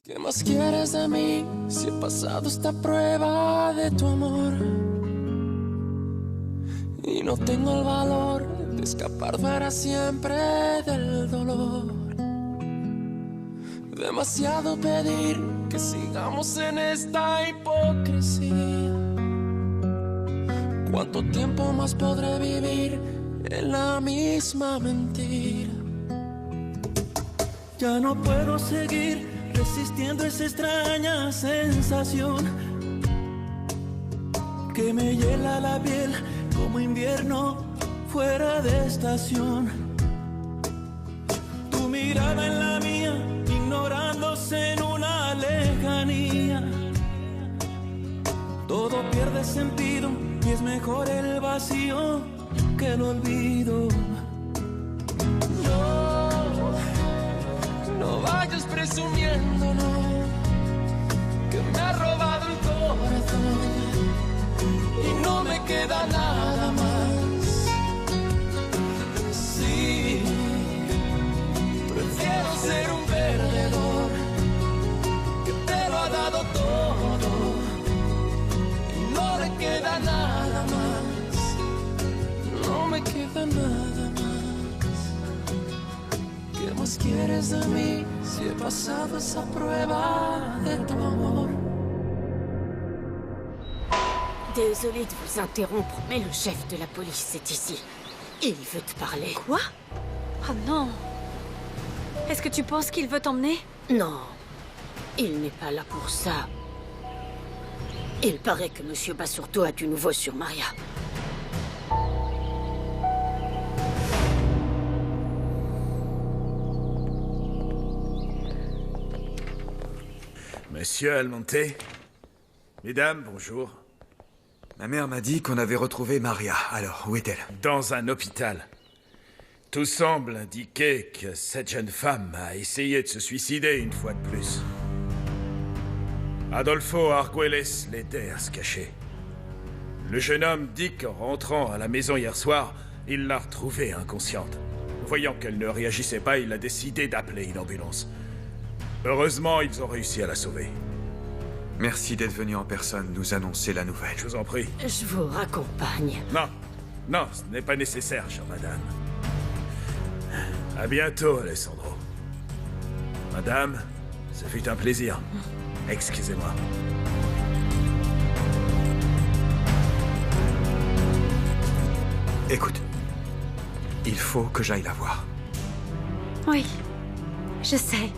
¿Qué más quieres de mí si he pasado esta prueba de tu amor? Y no tengo el valor de escapar para siempre del dolor. Demasiado pedir que sigamos en esta hipocresía. ¿Cuánto tiempo más podré vivir en la misma mentira? Ya no puedo seguir resistiendo esa extraña sensación que me hiela la piel como invierno fuera de estación. Tu mirada en la mía, ignorándose en una lejanía. Todo pierde sentido y es mejor el vacío que el olvido. No vayas presumiendo, no, que me ha robado el corazón y no me queda nada más. Sí, prefiero ser un perdedor que te lo ha dado todo y no le queda nada más. No me queda nada más. ¿Qué más quieres de mí si he pasado esa prueba de tu amor? Désolée de vous interrompre, mais le chef de la police est ici. Il veut te parler. Quoi? Oh non. Est-ce que tu penses qu'il veut t'emmener? Non, il n'est pas là pour ça. Il paraît que Monsieur Basurto a du nouveau sur Maria. Monsieur Almonte, mesdames, bonjour. Ma mère m'a dit qu'on avait retrouvé Maria. Alors, où est-elle? Dans un hôpital. Tout semble indiquer que cette jeune femme a essayé de se suicider une fois de plus. Adolfo Arguelles l'aidait à se cacher. Le jeune homme dit qu'en rentrant à la maison hier soir, il l'a retrouvée inconsciente. Voyant qu'elle ne réagissait pas, il a décidé d'appeler une ambulance. Heureusement, ils ont réussi à la sauver. Merci d'être venu en personne nous annoncer la nouvelle. Je vous en prie. Je vous raccompagne. Non, ce n'est pas nécessaire, chère madame. À bientôt, Alessandro. Madame, ce fut un plaisir. Excusez-moi. Écoute, il faut que j'aille la voir. Oui, je sais.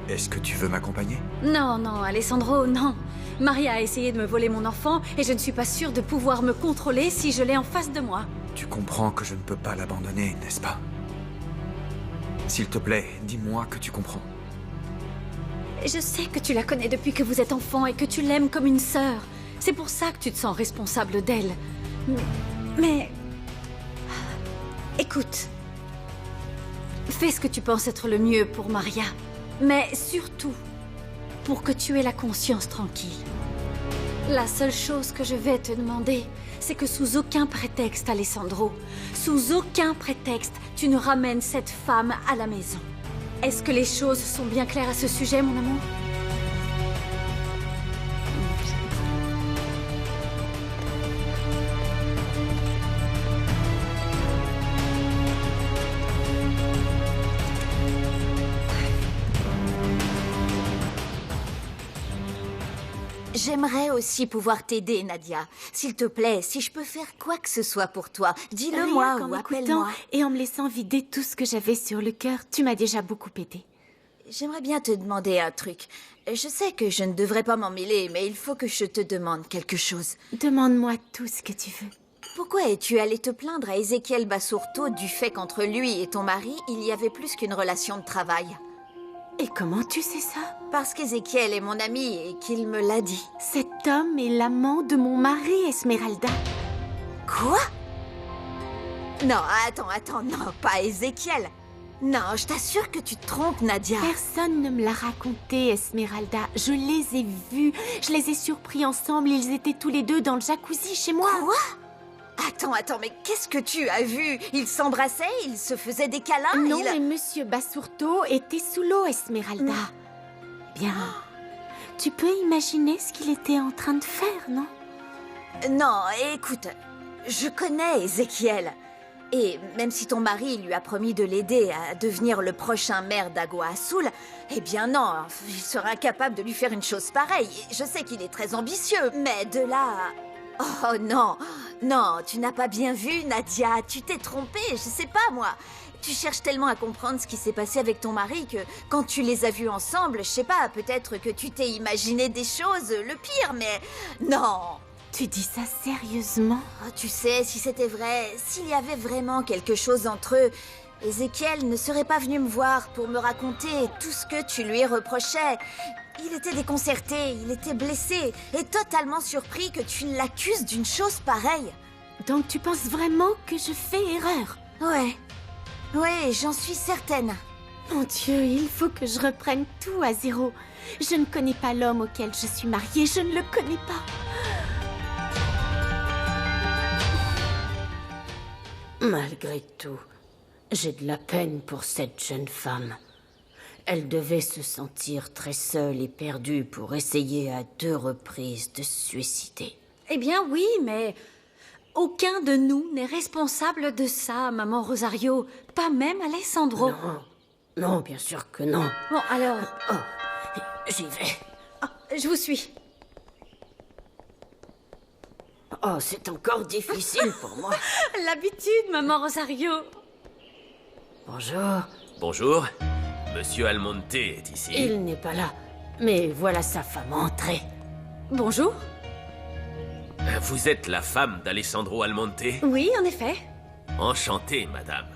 Est-ce que tu veux m'accompagner? Non, non, Alessandro, non. Maria a essayé de me voler mon enfant et je ne suis pas sûre de pouvoir me contrôler si je l'ai en face de moi. Tu comprends que je ne peux pas l'abandonner, n'est-ce pas? S'il te plaît, dis-moi que tu comprends. Je sais que tu la connais depuis que vous êtes enfant et que tu l'aimes comme une sœur. C'est pour ça que tu te sens responsable d'elle. Mais... Écoute. Fais ce que tu penses être le mieux pour Maria. Mais surtout, pour que tu aies la conscience tranquille. La seule chose que je vais te demander, c'est que sous aucun prétexte, Alessandro, sous aucun prétexte, tu ne ramènes cette femme à la maison. Est-ce que les choses sont bien claires à ce sujet, mon amour? J'aimerais aussi pouvoir t'aider, Nadia. S'il te plaît, si je peux faire quoi que ce soit pour toi, dis-le-moi ou appelle-moi. Et en me laissant vider tout ce que j'avais sur le cœur, tu m'as déjà beaucoup aidé. J'aimerais bien te demander un truc. Je sais que je ne devrais pas m'en mêler, mais il faut que je te demande quelque chose. Demande-moi tout ce que tu veux. Pourquoi es-tu allé te plaindre à Ezequiel Basurto du fait qu'entre lui et ton mari, il y avait plus qu'une relation de travail? Et comment tu sais ça? Parce qu'Ezequiel est mon ami et qu'il me l'a dit. Cet homme est l'amant de mon mari, Esmeralda. Quoi? Non, attends, non, pas Ezequiel. Non, je t'assure que tu te trompes, Nadia. Personne ne me l'a raconté, Esmeralda. Je les ai vus, je les ai surpris ensemble. Ils étaient tous les deux dans le jacuzzi chez moi. Quoi? Attends, mais qu'est-ce que tu as vu? Ils s'embrassaient, ils se faisaient des câlins? Non, mais Monsieur Basurto était sous l'eau, Esmeralda. bien. Tu peux imaginer ce qu'il était en train de faire, non? Non, écoute, je connais Ézéchiel. Et même si ton mari lui a promis de l'aider à devenir le prochain maire d'Aguasul, eh bien non, il sera incapable de lui faire une chose pareille. Je sais qu'il est très ambitieux, mais de là... Oh non, non, tu n'as pas bien vu, Nadia, tu t'es trompée, je sais pas moi. Tu cherches tellement à comprendre ce qui s'est passé avec ton mari que quand tu les as vus ensemble, je sais pas, peut-être que tu t'es imaginé des choses, le pire, mais non. Tu dis ça sérieusement? Oh, tu sais, si c'était vrai, s'il y avait vraiment quelque chose entre eux, Ézéchiel ne serait pas venu me voir pour me raconter tout ce que tu lui reprochais. Il était déconcerté, il était blessé et totalement surpris que tu l'accuses d'une chose pareille. Donc tu penses vraiment que je fais erreur? Ouais, ouais, j'en suis certaine. Mon Dieu, il faut que je reprenne tout à zéro. Je ne connais pas l'homme auquel je suis mariée, je ne le connais pas. Malgré tout, j'ai de la peine pour cette jeune femme. Elle devait se sentir très seule et perdue pour essayer à 2 reprises de se suicider. Eh bien oui, mais aucun de nous n'est responsable de ça, maman Rosario. Pas même Alessandro. Non, non, bien sûr que non. Bon, alors... Oh, j'y vais. Ah, je vous suis. Oh, c'est encore difficile pour moi. L'habitude, maman Rosario. Bonjour. Bonjour. Monsieur Almonte est ici. Il n'est pas là, mais voilà sa femme entrée. Bonjour. Vous êtes la femme d'Alessandro Almonte? Oui, en effet. Enchanté, madame.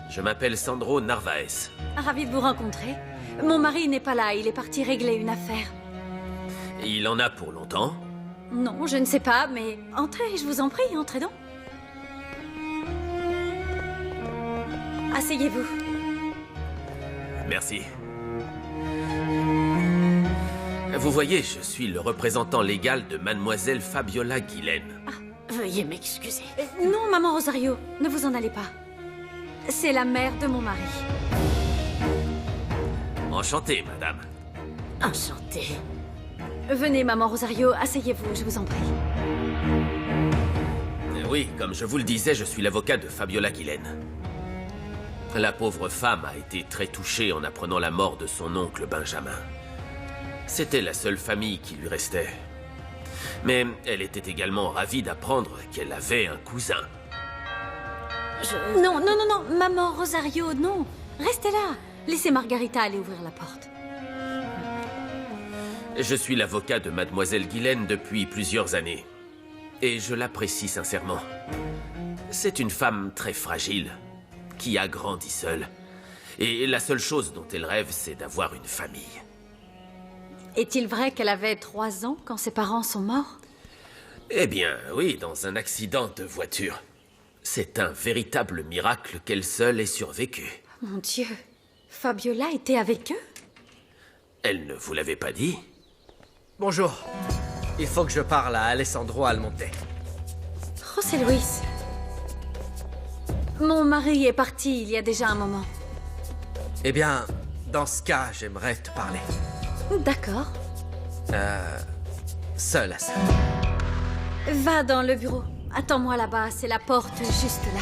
Je m'appelle Sandro Narvaez. Ravi de vous rencontrer. Mon mari n'est pas là, il est parti régler une affaire. Il en a pour longtemps? Non, je ne sais pas, mais entrez, je vous en prie, entrez donc. Asseyez-vous. Merci. Vous voyez, je suis le représentant légal de mademoiselle Fabiola Guilen. Veuillez m'excuser. Non, maman Rosario, ne vous en allez pas. C'est la mère de mon mari. Enchanté, madame. Enchantée. Venez, maman Rosario, asseyez-vous, je vous en prie. Oui, comme je vous le disais, je suis l'avocat de Fabiola Guilen. La pauvre femme a été très touchée en apprenant la mort de son oncle Benjamin. C'était la seule famille qui lui restait. Mais elle était également ravie d'apprendre qu'elle avait un cousin. Non, non, non, non, maman Rosario, non. Restez là. Laissez Margarita aller ouvrir la porte. Je suis l'avocat de mademoiselle Guilen depuis plusieurs années. Et je l'apprécie sincèrement. C'est une femme très fragile, qui a grandi seule. Et la seule chose dont elle rêve, c'est d'avoir une famille. Est-il vrai qu'elle avait 3 ans quand ses parents sont morts? Eh bien, oui, dans un accident de voiture. C'est un véritable miracle qu'elle seule ait survécu. Mon Dieu, Fabiola était avec eux? Elle ne vous l'avait pas dit? Bonjour. Il faut que je parle à Alessandro Almonte. José Luis. Mon mari est parti il y a déjà un moment. Eh bien, dans ce cas, j'aimerais te parler. D'accord. Seul à seul. Va dans le bureau. Attends-moi là-bas, c'est la porte juste là.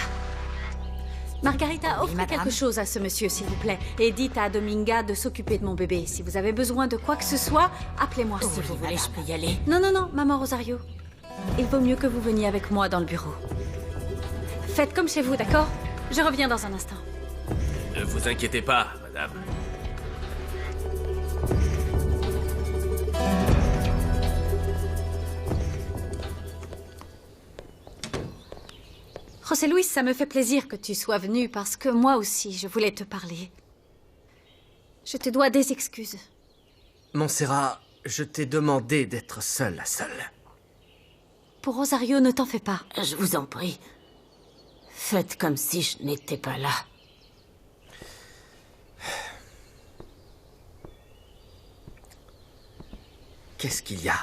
Margarita, offrez quelque chose à ce monsieur, s'il vous plaît. Et dites à Dominga de s'occuper de mon bébé. Si vous avez besoin de quoi que ce soit, appelez-moi. Si vous voulez, je peux y aller. Non, non, non, maman Rosario. Il vaut mieux que vous veniez avec moi dans le bureau. Faites comme chez vous, d'accord? Je reviens dans un instant. Ne vous inquiétez pas, madame. José Luis, ça me fait plaisir que tu sois venu parce que moi aussi, je voulais te parler. Je te dois des excuses. Montserrat, je t'ai demandé d'être seul à seul. Pour Rosario, ne t'en fais pas. Je vous en prie. Faites comme si je n'étais pas là. Qu'est-ce qu'il y a?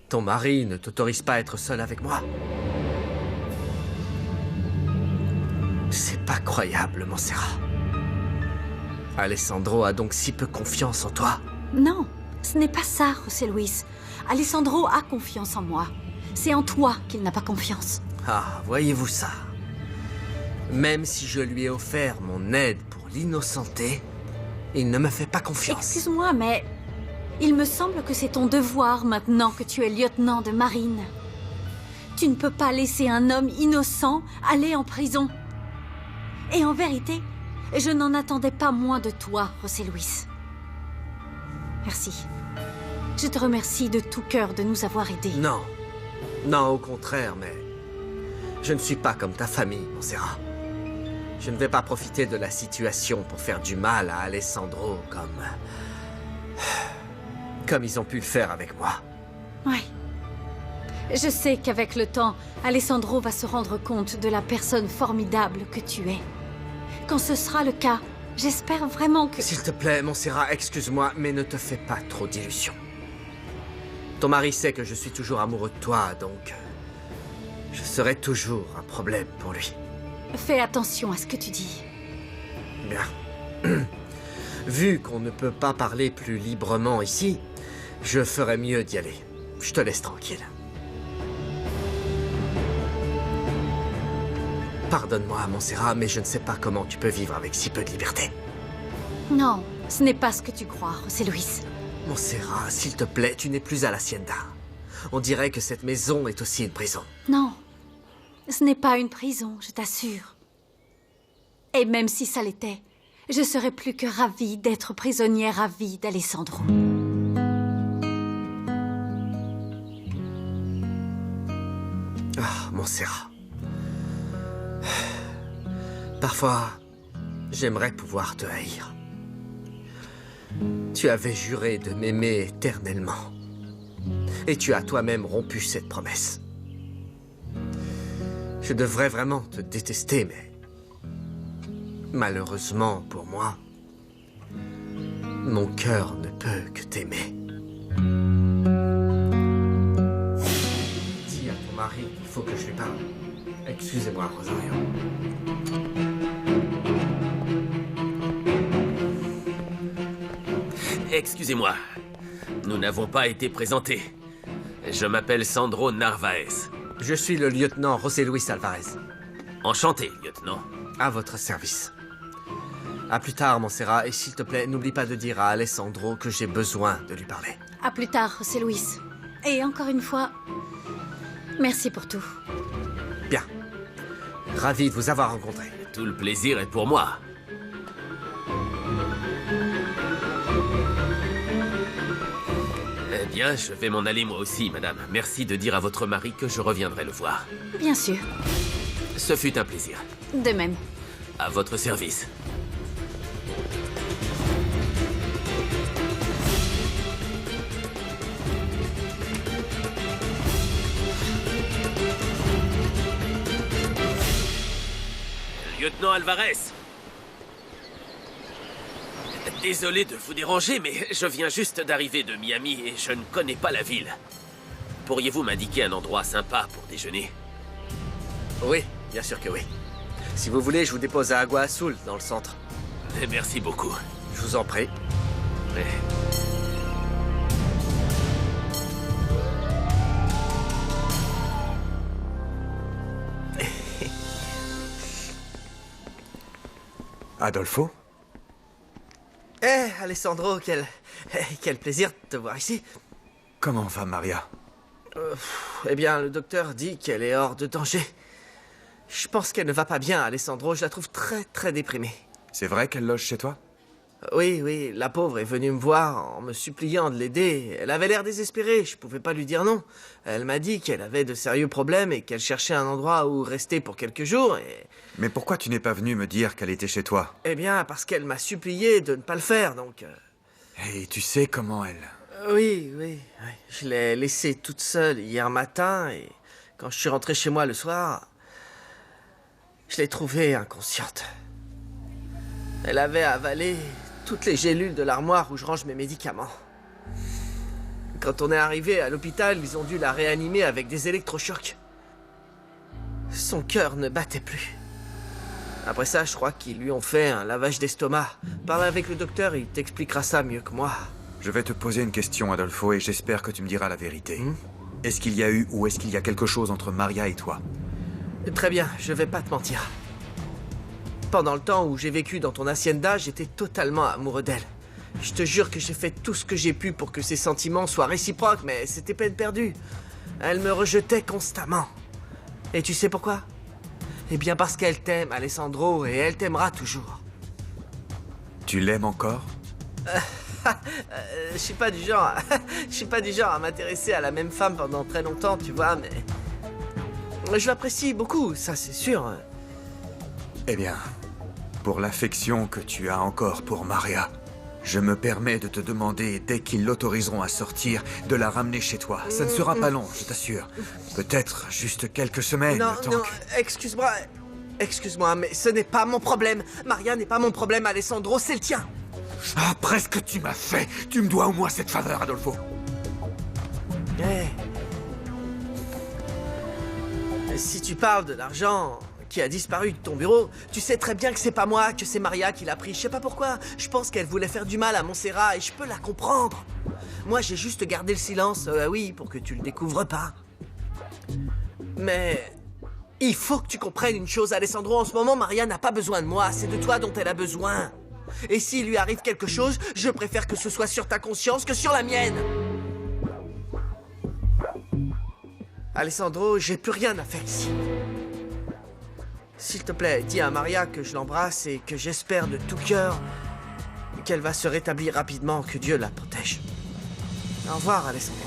Ton mari ne t'autorise pas à être seul avec moi? C'est pas croyable, Montserrat. Alessandro a donc si peu confiance en toi? Non, ce n'est pas ça, José Luis. Alessandro a confiance en moi. C'est en toi qu'il n'a pas confiance. Ah, voyez-vous ça? Même si je lui ai offert mon aide pour l'innocenter, il ne me fait pas confiance. Excuse-moi, mais il me semble que c'est ton devoir maintenant que tu es lieutenant de marine. Tu ne peux pas laisser un homme innocent aller en prison. Et en vérité, je n'en attendais pas moins de toi, José Luis. Merci. Je te remercie de tout cœur de nous avoir aidés. Non. Non, au contraire, mais... Je ne suis pas comme ta famille, Montserrat. Je ne vais pas profiter de la situation pour faire du mal à Alessandro comme ils ont pu le faire avec moi. Oui. Je sais qu'avec le temps, Alessandro va se rendre compte de la personne formidable que tu es. Quand ce sera le cas, j'espère vraiment que... S'il te plaît, Montserrat, excuse-moi, mais ne te fais pas trop d'illusions. Ton mari sait que je suis toujours amoureux de toi, donc... je serai toujours un problème pour lui. Fais attention à ce que tu dis. Bien. Vu qu'on ne peut pas parler plus librement ici, je ferais mieux d'y aller. Je te laisse tranquille. Pardonne-moi, Montserrat, mais je ne sais pas comment tu peux vivre avec si peu de liberté. Non, ce n'est pas ce que tu crois, José Luis. Montserrat, s'il te plaît, tu n'es plus à l'hacienda. On dirait que cette maison est aussi une prison. Non, ce n'est pas une prison, je t'assure. Et même si ça l'était, je serais plus que ravie d'être prisonnière à vie d'Alessandro. Ah, Montserrat. Parfois, j'aimerais pouvoir te haïr. Tu avais juré de m'aimer éternellement. Et tu as toi-même rompu cette promesse. Je devrais vraiment te détester, mais... malheureusement pour moi, mon cœur ne peut que t'aimer. Dis à ton mari qu'il faut que je lui parle. Excusez-moi, Rosario. Excusez-moi, nous n'avons pas été présentés. Je m'appelle Sandro Narvaez. Je suis le lieutenant José Luis Alvarez. Enchanté, lieutenant. À votre service. À plus tard, Montserrat, et s'il te plaît, n'oublie pas de dire à Alessandro que j'ai besoin de lui parler. À plus tard, José Luis. Et encore une fois, merci pour tout. Bien. Ravi de vous avoir rencontré. Tout le plaisir est pour moi. Eh bien, je vais m'en aller moi aussi, madame. Merci de dire à votre mari que je reviendrai le voir. Bien sûr. Ce fut un plaisir. De même. À votre service. Lieutenant Alvarez. Désolé de vous déranger, mais je viens juste d'arriver de Miami et je ne connais pas la ville. Pourriez-vous m'indiquer un endroit sympa pour déjeuner? Oui, bien sûr que oui. Si vous voulez, je vous dépose à Agua Azul, dans le centre. Merci beaucoup. Je vous en prie. Ouais. Adolfo? Alessandro, quel plaisir de te voir ici. Comment va Maria? Eh bien, le docteur dit qu'elle est hors de danger. Je pense qu'elle ne va pas bien, Alessandro. Je la trouve très déprimée. C'est vrai qu'elle loge chez toi? Oui, la pauvre est venue me voir en me suppliant de l'aider. Elle avait l'air désespérée, je pouvais pas lui dire non. Elle m'a dit qu'elle avait de sérieux problèmes et qu'elle cherchait un endroit où rester pour quelques jours et... Mais pourquoi tu n'es pas venu me dire qu'elle était chez toi? Eh bien, parce qu'elle m'a supplié de ne pas le faire, donc... Et tu sais comment elle... Oui. Je l'ai laissée toute seule hier matin et quand je suis rentré chez moi le soir, je l'ai trouvée inconsciente. Elle avait avalé toutes les gélules de l'armoire où je range mes médicaments. Quand on est arrivé à l'hôpital, ils ont dû la réanimer avec des électrochocs. Son cœur ne battait plus. Après ça, je crois qu'ils lui ont fait un lavage d'estomac. Parle avec le docteur, il t'expliquera ça mieux que moi. Je vais te poser une question, Adolfo, et j'espère que tu me diras la vérité. Est-ce qu'il y a eu ou est-ce qu'il y a quelque chose entre Maria et toi? Très bien, je vais pas te mentir. Pendant le temps où j'ai vécu dans ton hacienda, j'étais totalement amoureux d'elle. Je te jure que j'ai fait tout ce que j'ai pu pour que ses sentiments soient réciproques, mais c'était peine perdue. Elle me rejetait constamment. Et tu sais pourquoi? Eh bien parce qu'elle t'aime, Alessandro, et elle t'aimera toujours. Tu l'aimes encore? Je suis pas du genre à m'intéresser à la même femme pendant très longtemps, tu vois, mais... Je l'apprécie beaucoup, ça c'est sûr. Eh bien, pour l'affection que tu as encore pour Maria, je me permets de te demander, dès qu'ils l'autoriseront à sortir, de la ramener chez toi. Ça ne sera pas long, je t'assure. Peut-être juste quelques semaines. Non, tant non, que... excuse-moi, mais ce n'est pas mon problème. Maria n'est pas mon problème, Alessandro, c'est le tien. Ah, presque tu m'as fait. Tu me dois au moins cette faveur, Adolfo. Si tu parles de l'argent qui a disparu de ton bureau, tu sais très bien que c'est pas moi, que c'est Maria qui l'a pris. Je sais pas pourquoi. Je pense qu'elle voulait faire du mal à Montserrat et je peux la comprendre. Moi, j'ai juste gardé le silence, oui, pour que tu le découvres pas. Mais il faut que tu comprennes une chose, Alessandro. En ce moment, Maria n'a pas besoin de moi. C'est de toi dont elle a besoin. Et s'il lui arrive quelque chose, je préfère que ce soit sur ta conscience que sur la mienne. Alessandro, j'ai plus rien à faire ici. S'il te plaît, dis à Maria que je l'embrasse et que j'espère de tout cœur qu'elle va se rétablir rapidement, que Dieu la protège. Au revoir, Alessandro.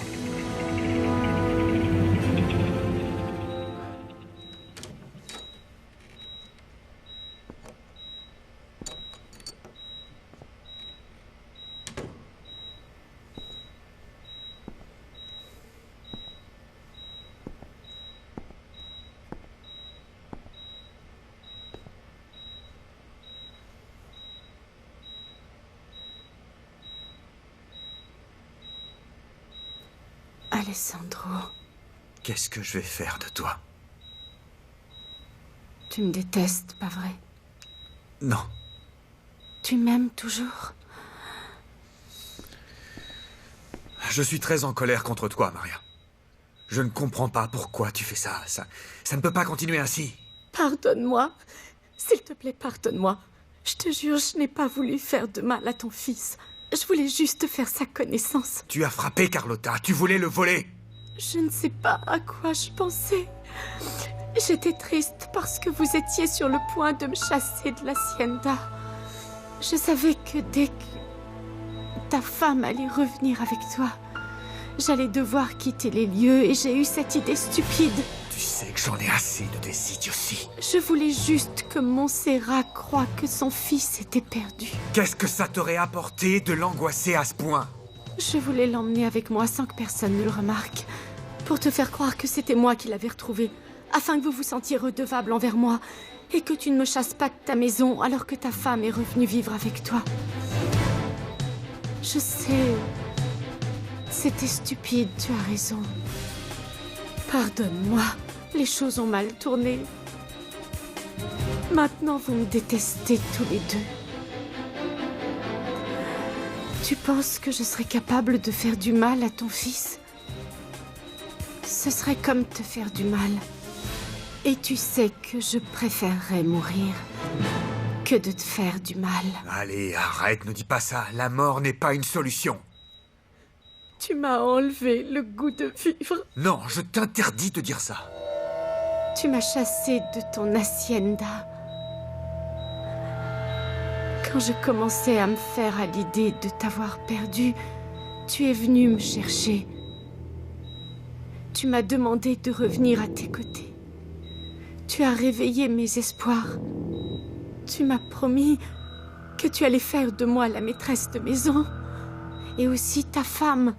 Alessandro, Qu'est-ce que je vais faire de toi? tu me détestes, pas vrai? Non. Tu m'aimes toujours? Je suis très en colère contre toi, Maria. Je ne comprends pas pourquoi tu fais ça. Ça ne peut pas continuer ainsi. Pardonne-moi. S'il te plaît, pardonne-moi. Je te jure, je n'ai pas voulu faire de mal à ton fils. Je voulais juste faire sa connaissance. Tu as frappé Carlotta. Tu voulais le voler. Je ne sais pas à quoi je pensais. J'étais triste parce que vous étiez sur le point de me chasser de l'hacienda. Je savais que dès que ta femme allait revenir avec toi, j'allais devoir quitter les lieux et j'ai eu cette idée stupide. Tu sais que j'en ai assez de tes idioties. Je voulais juste que Montserrat croie que son fils était perdu. Qu'est-ce que ça t'aurait apporté de l'angoisser à ce point? Je voulais l'emmener avec moi sans que personne ne le remarque, pour te faire croire que c'était moi qui l'avais retrouvé, afin que vous vous sentiez redevable envers moi et que tu ne me chasses pas de ta maison alors que ta femme est revenue vivre avec toi. Je sais, c'était stupide, tu as raison. Pardonne-moi, les choses ont mal tourné. Maintenant, vous me détestez tous les deux. Tu penses que je serais capable de faire du mal à ton fils? Ce serait comme te faire du mal. Et tu sais que je préférerais mourir que de te faire du mal. Allez, arrête, ne dis pas ça. La mort n'est pas une solution. Tu m'as enlevé le goût de vivre. Non, je t'interdis de dire ça. Tu m'as chassé de ton hacienda. Quand je commençais à me faire à l'idée de t'avoir perdu, tu es venu me chercher. Tu m'as demandé de revenir à tes côtés. Tu as réveillé mes espoirs. Tu m'as promis que tu allais faire de moi la maîtresse de maison. Et aussi ta femme.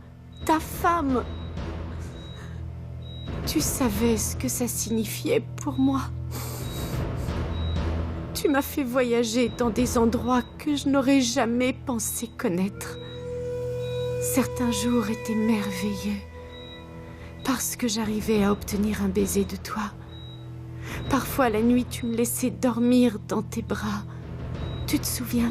Ta femme. Tu savais ce que ça signifiait pour moi. Tu m'as fait voyager dans des endroits que je n'aurais jamais pensé connaître. Certains jours étaient merveilleux parce que j'arrivais à obtenir un baiser de toi. Parfois la nuit, tu me laissais dormir dans tes bras. Tu te souviens ?